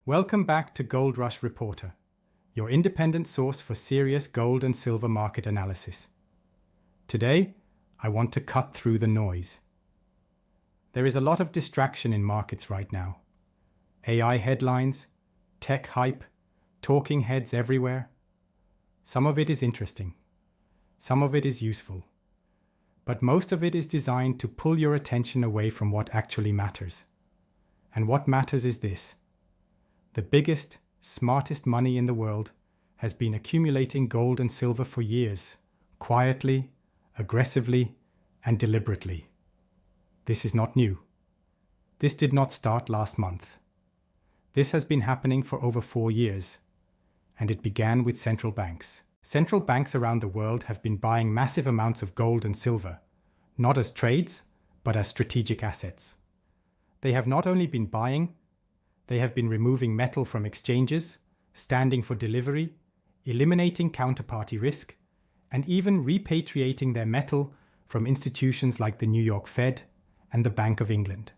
Welcome back to Gold Rush Reporter, your independent source for serious gold and silver market analysis. Today, I want to cut through the noise. There is a lot of distraction in markets right now. AI headlines, tech hype, talking heads everywhere. Some of it is interesting. Some of it is useful. But most of it is designed to pull your attention away from what actually matters. And what matters is this. The biggest, smartest money in the world has been accumulating gold and silver for years, quietly, aggressively, and deliberately. This is not new. This did not start last month. This has been happening for over 4 years, and it began with central banks. Central banks around the world have been buying massive amounts of gold and silver, not as trades, but as strategic assets. They have not only been buying, they have been removing metal from exchanges, standing for delivery, eliminating counterparty risk, and even repatriating their metal from institutions like the New York Fed and the Bank of England.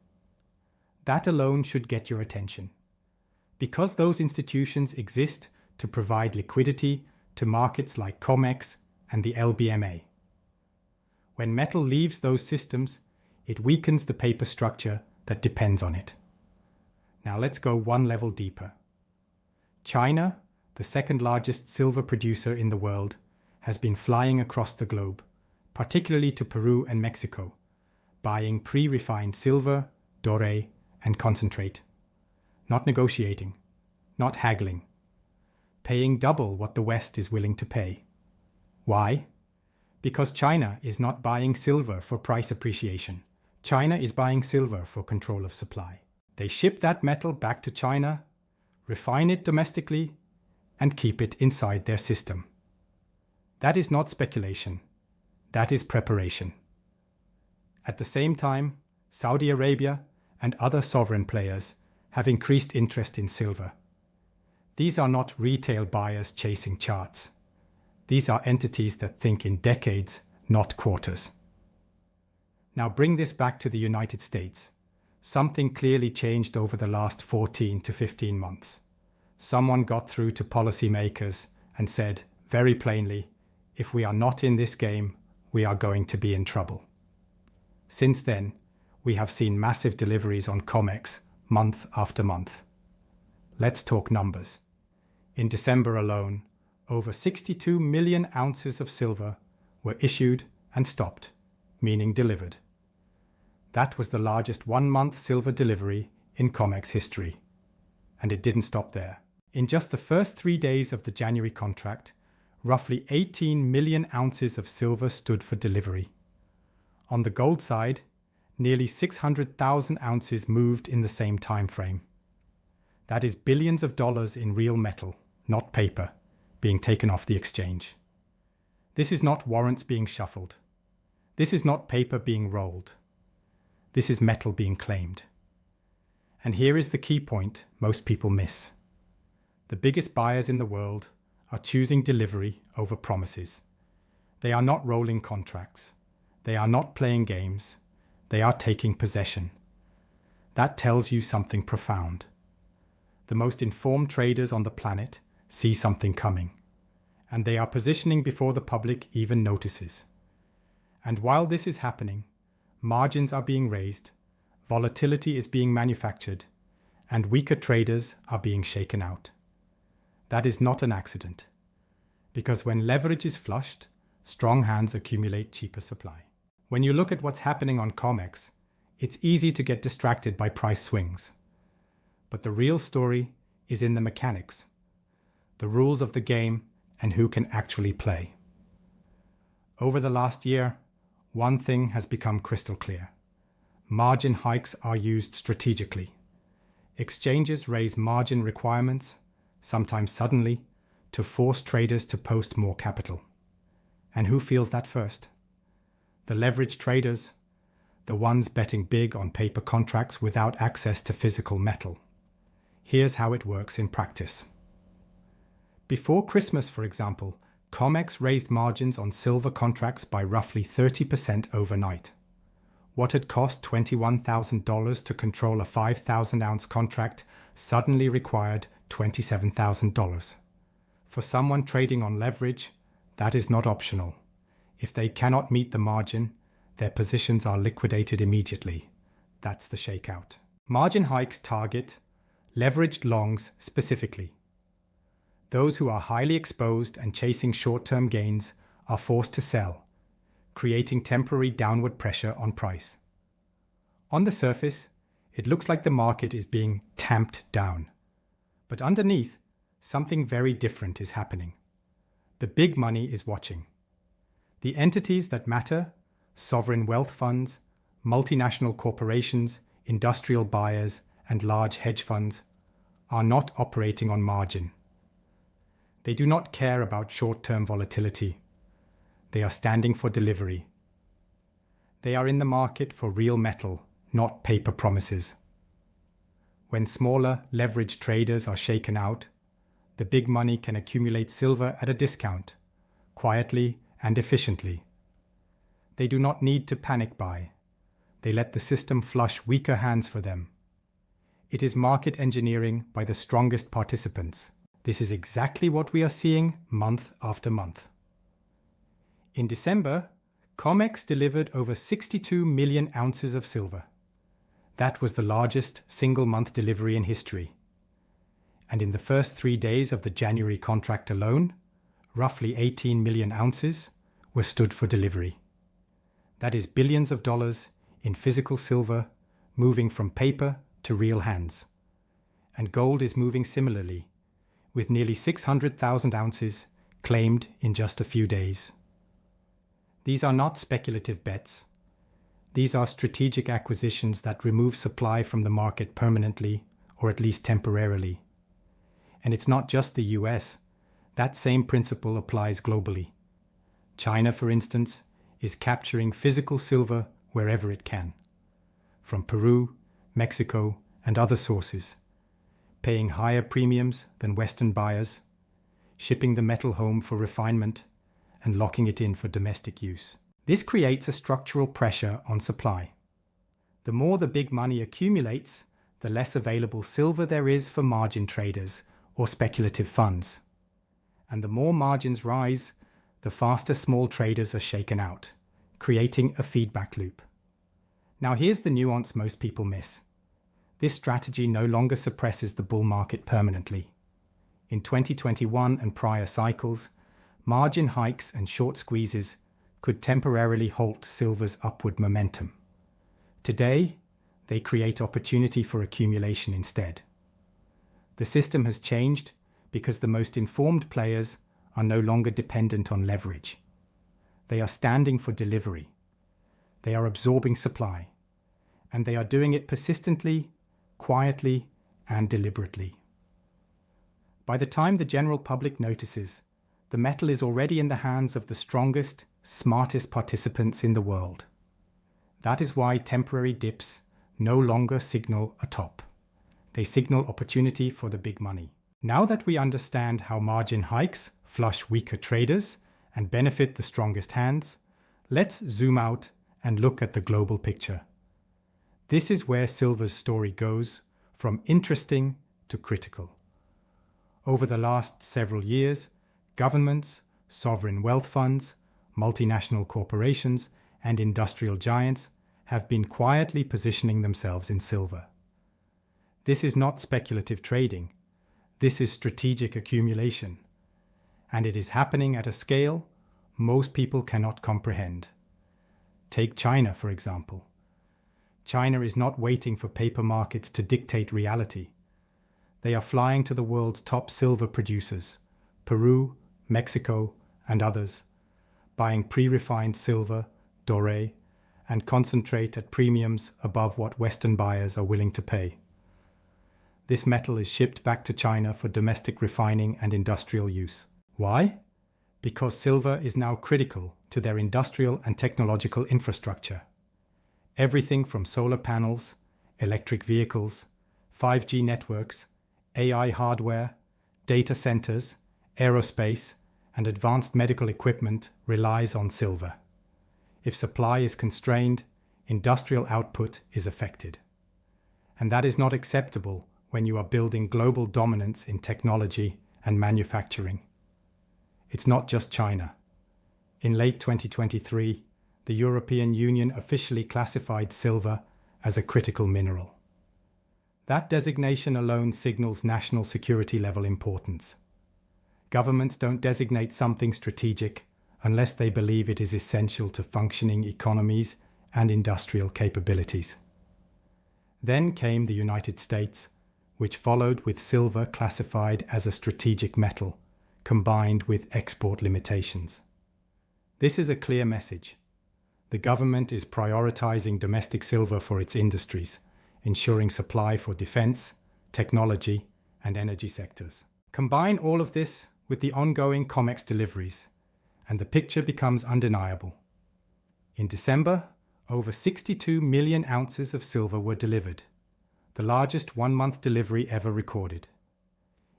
That alone should get your attention, because those institutions exist to provide liquidity to markets like COMEX and the LBMA. When metal leaves those systems, it weakens the paper structure that depends on it. Now let's go one level deeper. China, the second largest silver producer in the world, has been flying across the globe, particularly to Peru and Mexico, buying pre-refined silver, doré, and concentrate. Not negotiating, not haggling, paying double what the West is willing to pay. Why? Because China is not buying silver for price appreciation. China is buying silver for control of supply. They ship that metal back to China, refine it domestically, and keep it inside their system. That is not speculation. That is preparation. At the same time, Saudi Arabia and other sovereign players have increased interest in silver. These are not retail buyers chasing charts. These are entities that think in decades, not quarters. Now bring this back to the United States. Something clearly changed over the last 14 to 15 months. Someone got through to policymakers and said, very plainly, if we are not in this game, we are going to be in trouble. Since then, we have seen massive deliveries on COMEX month after month. Let's talk numbers. In December alone, over 62 million ounces of silver were issued and stopped, meaning delivered. That was the largest one-month silver delivery in COMEX history. And it didn't stop there. In just the first 3 days of the January contract, roughly 18 million ounces of silver stood for delivery. On the gold side, nearly 600,000 ounces moved in the same time frame. That is billions of dollars in real metal, not paper, being taken off the exchange. This is not warrants being shuffled. This is not paper being rolled. This is metal being claimed. And here is the key point most people miss. The biggest buyers in the world are choosing delivery over promises. They are not rolling contracts. They are not playing games. They are taking possession. That tells you something profound. The most informed traders on the planet see something coming, and they are positioning before the public even notices. And while this is happening, margins are being raised, volatility is being manufactured, and weaker traders are being shaken out. That is not an accident, because when leverage is flushed, strong hands accumulate cheaper supply. When you look at what's happening on COMEX, it's easy to get distracted by price swings. But the real story is in the mechanics, the rules of the game, and who can actually play. Over the last year, one thing has become crystal clear. Margin hikes are used strategically. Exchanges raise margin requirements, sometimes suddenly, to force traders to post more capital. And who feels that first? The leveraged traders, the ones betting big on paper contracts without access to physical metal. Here's how it works in practice. Before Christmas, for example, COMEX raised margins on silver contracts by roughly 30% overnight. What had cost $21,000 to control a 5,000-ounce contract suddenly required $27,000. For someone trading on leverage, that is not optional. If they cannot meet the margin, their positions are liquidated immediately. That's the shakeout. Margin hikes target leveraged longs specifically. Those who are highly exposed and chasing short-term gains are forced to sell, creating temporary downward pressure on price. On the surface, it looks like the market is being tamped down. But underneath, something very different is happening. The big money is watching. The entities that matter, sovereign wealth funds, multinational corporations, industrial buyers, and large hedge funds, are not operating on margin. They do not care about short-term volatility. They are standing for delivery. They are in the market for real metal, not paper promises. When smaller, leveraged traders are shaken out, the big money can accumulate silver at a discount, quietly and efficiently. They do not need to panic buy. They let the system flush weaker hands for them. It is market engineering by the strongest participants. This is exactly what we are seeing month after month. In December, COMEX delivered over 62 million ounces of silver. That was the largest single-month delivery in history. And in the first 3 days of the January contract alone, roughly 18 million ounces were stood for delivery. That is billions of dollars in physical silver moving from paper to real hands. And gold is moving similarly, with nearly 600,000 ounces claimed in just a few days. These are not speculative bets. These are strategic acquisitions that remove supply from the market permanently, or at least temporarily. And it's not just the US. That same principle applies globally. China, for instance, is capturing physical silver wherever it can, from Peru, Mexico, and other sources, paying higher premiums than Western buyers, shipping the metal home for refinement, and locking it in for domestic use. This creates a structural pressure on supply. The more the big money accumulates, the less available silver there is for margin traders or speculative funds. And the more margins rise, the faster small traders are shaken out, creating a feedback loop. Now here's the nuance most people miss. This strategy no longer suppresses the bull market permanently. In 2021 and prior cycles, margin hikes and short squeezes could temporarily halt silver's upward momentum. Today, they create opportunity for accumulation instead. The system has changed because the most informed players are no longer dependent on leverage. They are standing for delivery. They are absorbing supply. And they are doing it persistently, quietly, and deliberately. By the time the general public notices, the metal is already in the hands of the strongest, smartest participants in the world. That is why temporary dips no longer signal a top. They signal opportunity for the big money. Now that we understand how margin hikes flush weaker traders and benefit the strongest hands, let's zoom out and look at the global picture. This is where silver's story goes from interesting to critical. Over the last several years, governments, sovereign wealth funds, multinational corporations, and industrial giants have been quietly positioning themselves in silver. This is not speculative trading. This is strategic accumulation. And it is happening at a scale most people cannot comprehend. Take China, for example. China is not waiting for paper markets to dictate reality. They are flying to the world's top silver producers, Peru, Mexico, and others, buying pre-refined silver, doré, and concentrate at premiums above what Western buyers are willing to pay. This metal is shipped back to China for domestic refining and industrial use. Why? Because silver is now critical to their industrial and technological infrastructure. Everything from solar panels, electric vehicles, 5G networks, AI hardware, data centers, aerospace, and advanced medical equipment relies on silver. If supply is constrained, industrial output is affected. And that is not acceptable when you are building global dominance in technology and manufacturing. It's not just China. In late 2023, the European Union officially classified silver as a critical mineral. That designation alone signals national security level importance. Governments don't designate something strategic unless they believe it is essential to functioning economies and industrial capabilities. Then came the United States, which followed with silver classified as a strategic metal, combined with export limitations. This is a clear message. The government is prioritizing domestic silver for its industries, ensuring supply for defense, technology, and energy sectors. Combine all of this with the ongoing COMEX deliveries, and the picture becomes undeniable. In December, over 62 million ounces of silver were delivered, the largest one-month delivery ever recorded.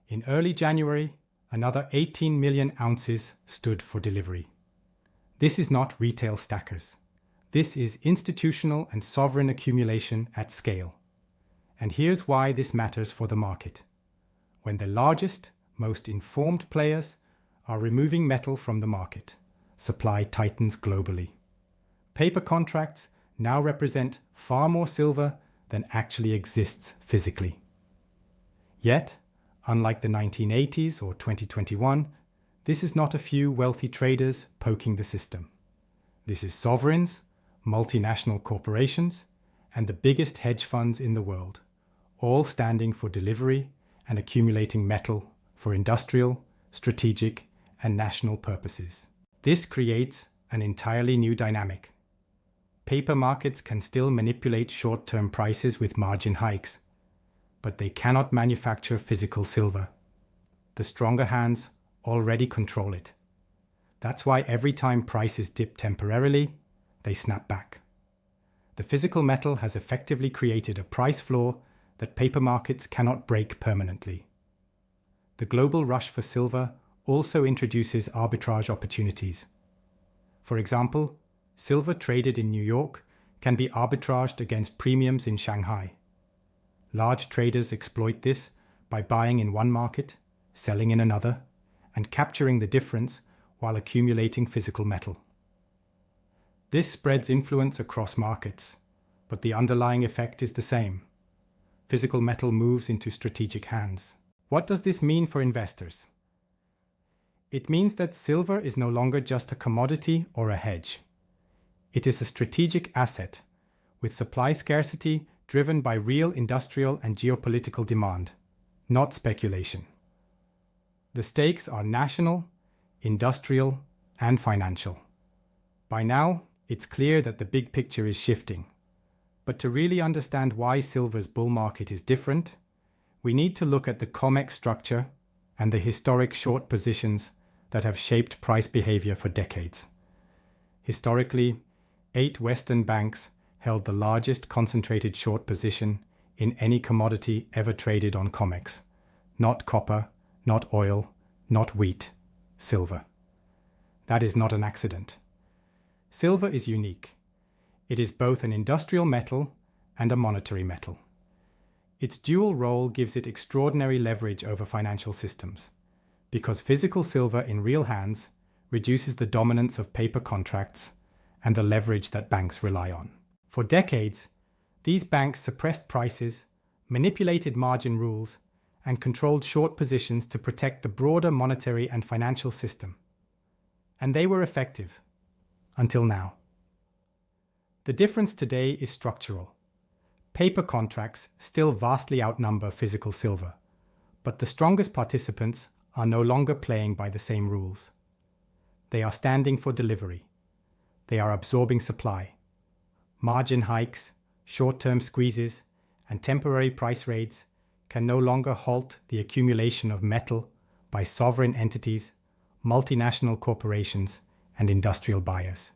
In early January, another 18 million ounces stood for delivery. This is not retail stackers. This is institutional and sovereign accumulation at scale. And here's why this matters for the market. When the largest, most informed players are removing metal from the market, supply tightens globally. Paper contracts now represent far more silver than actually exists physically. Yet, unlike the 1980s or 2021, this is not a few wealthy traders poking the system. This is sovereigns, multinational corporations, and the biggest hedge funds in the world, all standing for delivery and accumulating metal for industrial, strategic, and national purposes. This creates an entirely new dynamic. Paper markets can still manipulate short-term prices with margin hikes, but they cannot manufacture physical silver. The stronger hands already control it. That's why every time prices dip temporarily, they snap back. The physical metal has effectively created a price floor that paper markets cannot break permanently. The global rush for silver also introduces arbitrage opportunities. For example, silver traded in New York can be arbitraged against premiums in Shanghai. Large traders exploit this by buying in one market, selling in another, and capturing the difference while accumulating physical metal. This spreads influence across markets, but the underlying effect is the same. Physical metal moves into strategic hands. What does this mean for investors? It means that silver is no longer just a commodity or a hedge. It is a strategic asset, with supply scarcity driven by real industrial and geopolitical demand, not speculation. The stakes are national, industrial, and financial. By now, it's clear that the big picture is shifting. But to really understand why silver's bull market is different, we need to look at the COMEX structure and the historic short positions that have shaped price behavior for decades. Historically, 8 Western banks held the largest concentrated short position in any commodity ever traded on COMEX. Not copper, not oil, not wheat, silver. That is not an accident. Silver is unique. It is both an industrial metal and a monetary metal. Its dual role gives it extraordinary leverage over financial systems, because physical silver in real hands reduces the dominance of paper contracts and the leverage that banks rely on. For decades, these banks suppressed prices, manipulated margin rules, and controlled short positions to protect the broader monetary and financial system. And they were effective, until now. The difference today is structural. Paper contracts still vastly outnumber physical silver, but the strongest participants are no longer playing by the same rules. They are standing for delivery. They are absorbing supply. Margin hikes, short-term squeezes, and temporary price raids can no longer halt the accumulation of metal by sovereign entities, multinational corporations, and industrial buyers.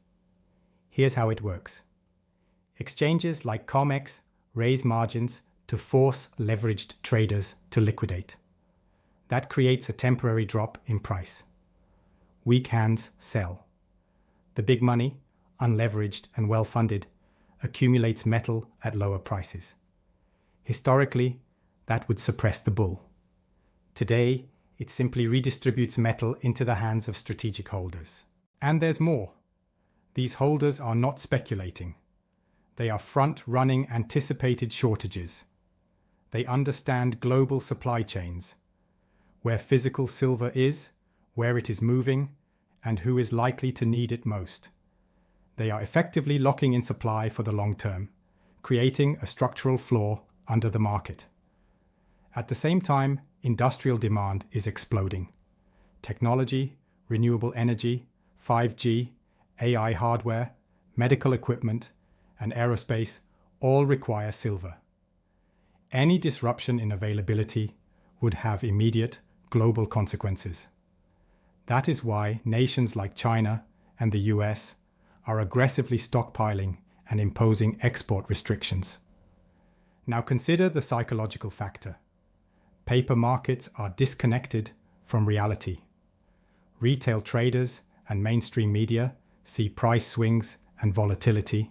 Here's how it works. Exchanges like COMEX raise margins to force leveraged traders to liquidate. That creates a temporary drop in price. Weak hands sell. The big money, unleveraged and well-funded, accumulates metal at lower prices. Historically, that would suppress the bull. Today, it simply redistributes metal into the hands of strategic holders. And there's more. These holders are not speculating. They are front-running anticipated shortages. They understand global supply chains, where physical silver is, where it is moving, and who is likely to need it most. They are effectively locking in supply for the long term, creating a structural floor under the market. At the same time, industrial demand is exploding. Technology, renewable energy, 5G, AI hardware, medical equipment, and aerospace all require silver. Any disruption in availability would have immediate global consequences. That is why nations like China and the US are aggressively stockpiling and imposing export restrictions. Now consider the psychological factor. Paper markets are disconnected from reality. Retail traders and mainstream media see price swings and volatility,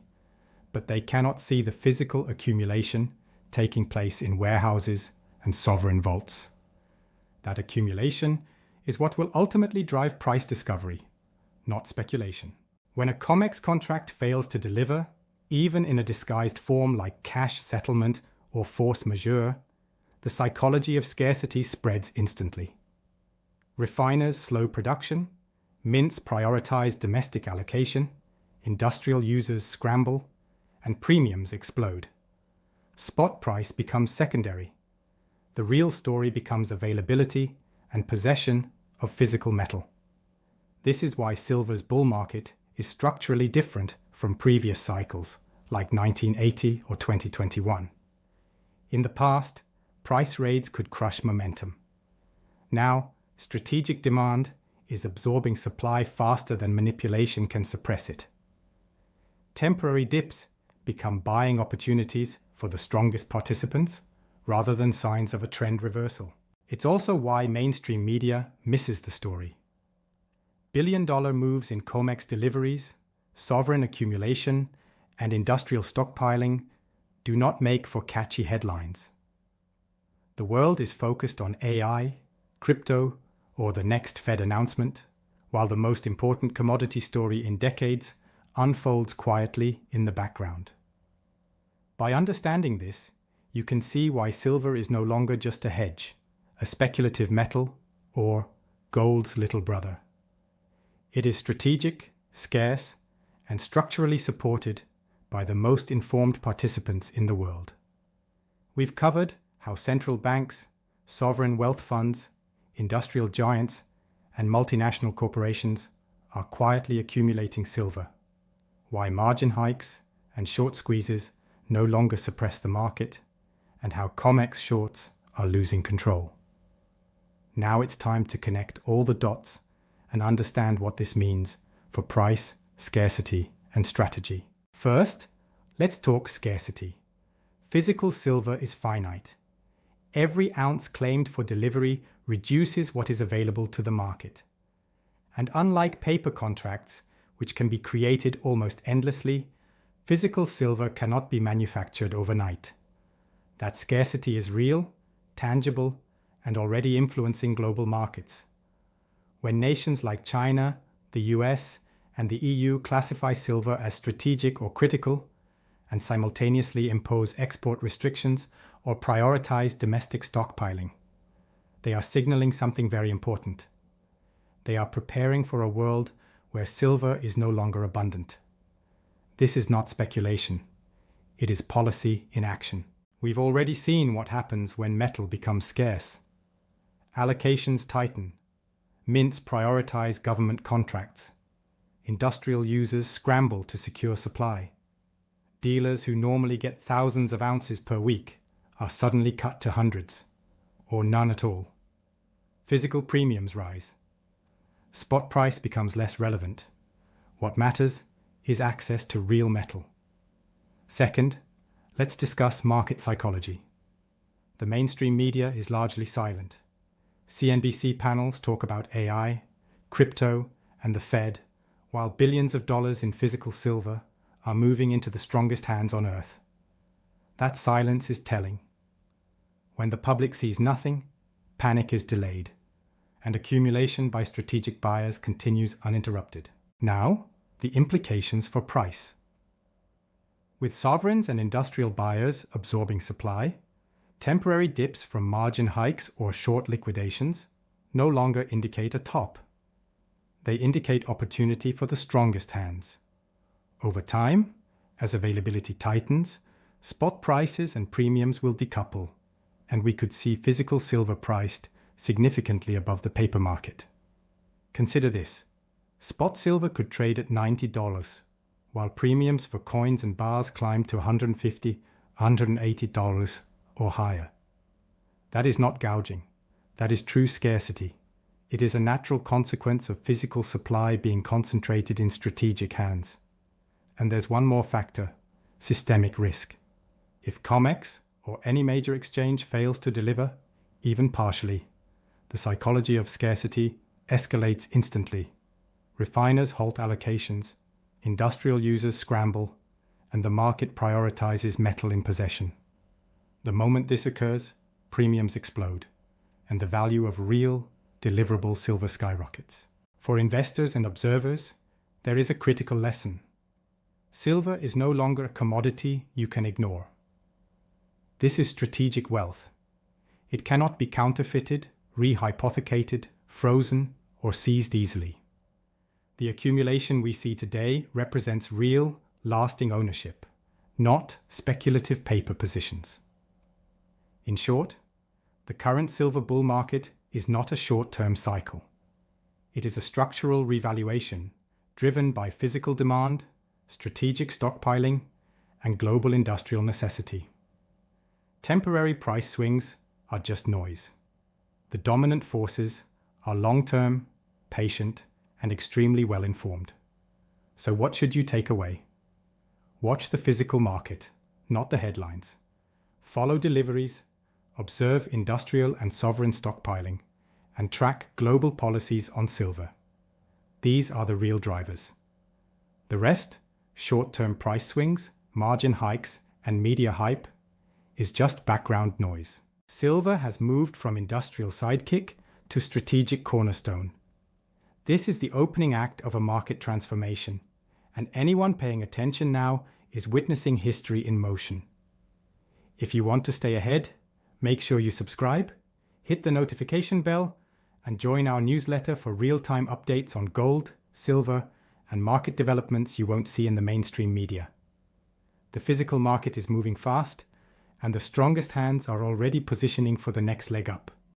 but they cannot see the physical accumulation taking place in warehouses and sovereign vaults. That accumulation is what will ultimately drive price discovery, not speculation. When a COMEX contract fails to deliver, even in a disguised form like cash settlement or force majeure, the psychology of scarcity spreads instantly. Refiners slow production, mints prioritize domestic allocation, industrial users scramble, and premiums explode. Spot price becomes secondary. The real story becomes availability and possession of physical metal. This is why silver's bull market is structurally different from previous cycles, like 1980 or 2021. In the past, price raids could crush momentum. Now, strategic demand is absorbing supply faster than manipulation can suppress it. Temporary dips become buying opportunities for the strongest participants, rather than signs of a trend reversal. It's also why mainstream media misses the story. Billion-dollar moves in COMEX deliveries, sovereign accumulation, and industrial stockpiling do not make for catchy headlines. The world is focused on AI, crypto, or the next Fed announcement, while the most important commodity story in decades unfolds quietly in the background. By understanding this, you can see why silver is no longer just a hedge, a speculative metal, or gold's little brother. It is strategic, scarce, and structurally supported by the most informed participants in the world. We've covered how central banks, sovereign wealth funds, industrial giants, and multinational corporations are quietly accumulating silver, why margin hikes and short squeezes no longer suppress the market, and how COMEX shorts are losing control. Now it's time to connect all the dots and understand what this means for price, scarcity, and strategy. First, let's talk scarcity. Physical silver is finite. Every ounce claimed for delivery reduces what is available to the market. And unlike paper contracts, which can be created almost endlessly, physical silver cannot be manufactured overnight. That scarcity is real, tangible, and already influencing global markets. When nations like China, the US, and the EU classify silver as strategic or critical, and simultaneously impose export restrictions or prioritize domestic stockpiling, they are signaling something very important. They are preparing for a world where silver is no longer abundant. This is not speculation. It is policy in action. We've already seen what happens when metal becomes scarce. Allocations tighten. Mints prioritize government contracts. Industrial users scramble to secure supply. Dealers who normally get thousands of ounces per week are suddenly cut to hundreds, or none at all. Physical premiums rise. Spot price becomes less relevant. What matters is access to real metal. Second, let's discuss market psychology. The mainstream media is largely silent. CNBC panels talk about AI, crypto, and the Fed, while billions of dollars in physical silver are moving into the strongest hands on earth. That silence is telling. When the public sees nothing, panic is delayed, and accumulation by strategic buyers continues uninterrupted. Now, the implications for price. With sovereigns and industrial buyers absorbing supply, temporary dips from margin hikes or short liquidations no longer indicate a top. They indicate opportunity for the strongest hands. Over time, as availability tightens, spot prices and premiums will decouple, and we could see physical silver priced significantly above the paper market. Consider this. Spot silver could trade at $90, while premiums for coins and bars climb to $150, $180 or higher. That is not gouging. That is true scarcity. It is a natural consequence of physical supply being concentrated in strategic hands. And there's one more factor: systemic risk. If COMEX or any major exchange fails to deliver, even partially, the psychology of scarcity escalates instantly. Refiners halt allocations, industrial users scramble, and the market prioritizes metal in possession. The moment this occurs, premiums explode, and the value of real, deliverable silver skyrockets. For investors and observers, there is a critical lesson. Silver is no longer a commodity you can ignore. This is strategic wealth. It cannot be counterfeited, rehypothecated, frozen, or seized easily. The accumulation we see today represents real, lasting ownership, not speculative paper positions. In short, the current silver bull market is not a short-term cycle. It is a structural revaluation driven by physical demand, strategic stockpiling, and global industrial necessity. Temporary price swings are just noise. The dominant forces are long-term, patient, and extremely well-informed. So what should you take away? Watch the physical market, not the headlines. Follow deliveries, observe industrial and sovereign stockpiling, and track global policies on silver. These are the real drivers. The rest, short-term price swings, margin hikes, and media hype, is just background noise. Silver has moved from industrial sidekick to strategic cornerstone. This is the opening act of a market transformation, and anyone paying attention now is witnessing history in motion. If you want to stay ahead, make sure you subscribe, hit the notification bell, and join our newsletter for real-time updates on gold, silver, and market developments you won't see in the mainstream media. The physical market is moving fast, and the strongest hands are already positioning for the next leg up.